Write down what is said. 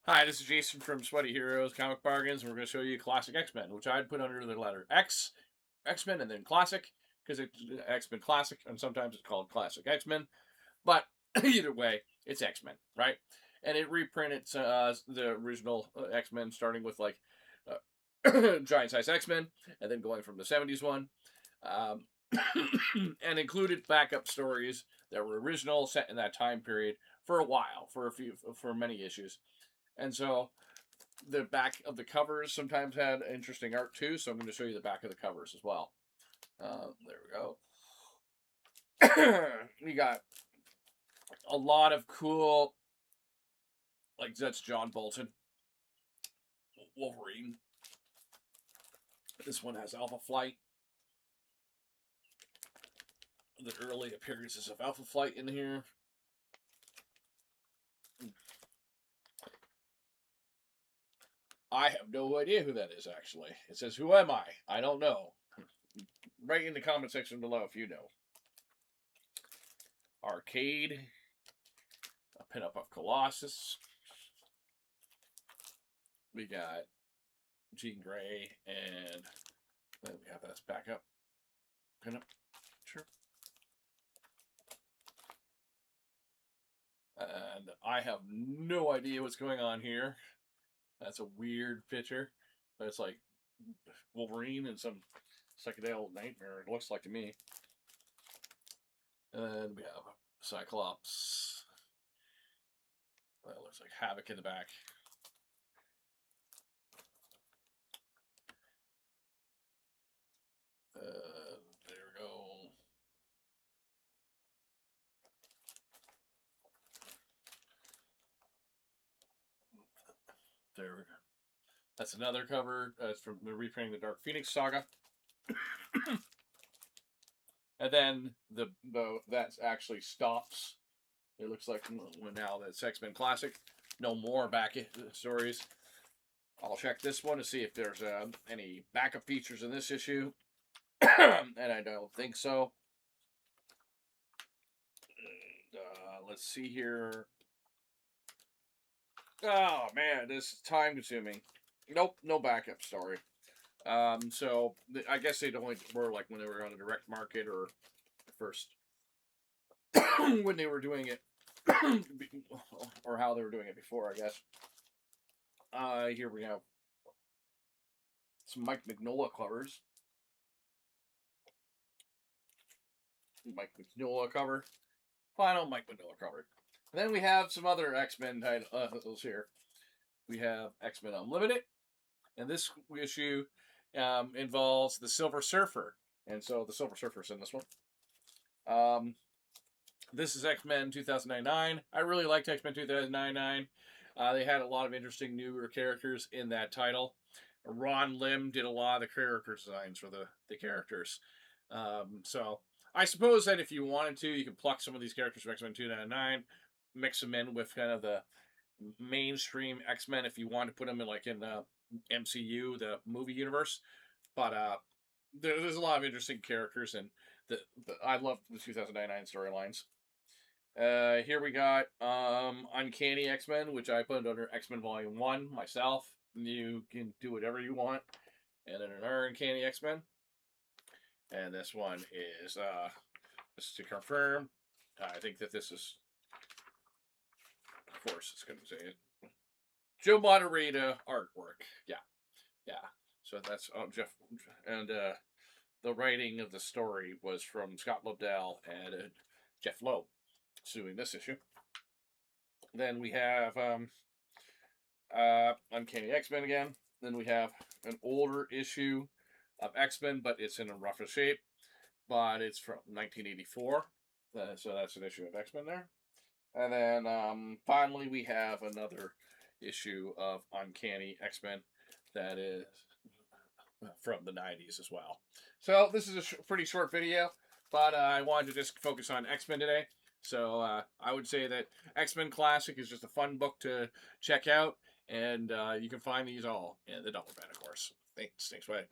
Hi, this is Jason from Sweaty Heroes Comic Bargains, and we're going to show you Classic X-Men, which I'd put under the letter X, X-Men, and then Classic, because it's X-Men Classic, and sometimes it's called Classic X-Men. But either way, it's X-Men, right? And it reprinted the original X-Men, starting with like Giant Size X-Men, and then going from the 70s one, um, and included backup stories that were original, set in that time period for a while, for many issues. And so the back of the covers sometimes had interesting art too, so I'm going to show you the back of the covers as well. There we go. We got a lot of cool, like that's John Bolton, Wolverine. This one has Alpha Flight. The early appearances of Alpha Flight in here. I have no idea who that is, actually. It says, "Who am I? I don't know." Write in the comment section below if you know. Arcade. A pinup of Colossus. We got Jean Grey, and then we have this backup pinup. Sure. And I have no idea what's going on here. That's a weird picture. But it's like Wolverine and some psychedelic nightmare, it looks like to me. And we have Cyclops. That looks like Havoc in the back. There we go. There we go. That's another cover. It's from the reprinting the Dark Phoenix saga. And then the that actually stops. It looks like now that's X-Men Classic. No more back stories. I'll check this one to see if there's any backup features in this issue. And I don't think so. Let's see here. Oh man, this is time consuming. Nope, no backup story. So I guess they only were like when they were on the direct market or first when they were doing it, or how they were doing it before, I guess. Here we have some Mike Mignola covers. Mike Mignola cover. Final Mike Mignola cover. And then we have some other X-Men titles here. We have X-Men Unlimited, and this issue involves the Silver Surfer, and so the Silver Surfer's in this one. This is X-Men 2099. I really liked X-Men 2099. They had a lot of interesting newer characters in that title. Ron Lim did a lot of the character designs for the characters. So I suppose that if you wanted to, you could pluck some of these characters from X-Men 299, mix them in with kind of the mainstream X-Men if you want to put them in like in the MCU, the movie universe. But there's a lot of interesting characters, and I love the 2099 storylines. Here we got Uncanny X-Men, which I put under X-Men Volume 1 myself. You can do whatever you want. And then another Uncanny X-Men. And this one is, just to confirm, I think that this is, of course, it's going to say it. Joe Moderata artwork. Yeah. Yeah. So that's Jeff. And the writing of the story was from Scott Lobdell and Jeff Loeb doing this issue. Then we have Uncanny X-Men again. Then we have an older issue of X-Men, but it's in a rougher shape. But it's from 1984. So that's an issue of X-Men there. And then finally we have another issue of Uncanny X-Men that is from the 90s as well. So this is a pretty short video, but I wanted to just focus on X-Men today. So I would say that X-Men Classic is just a fun book to check out, and you can find these all in the Double Band, of course. Thanks, way.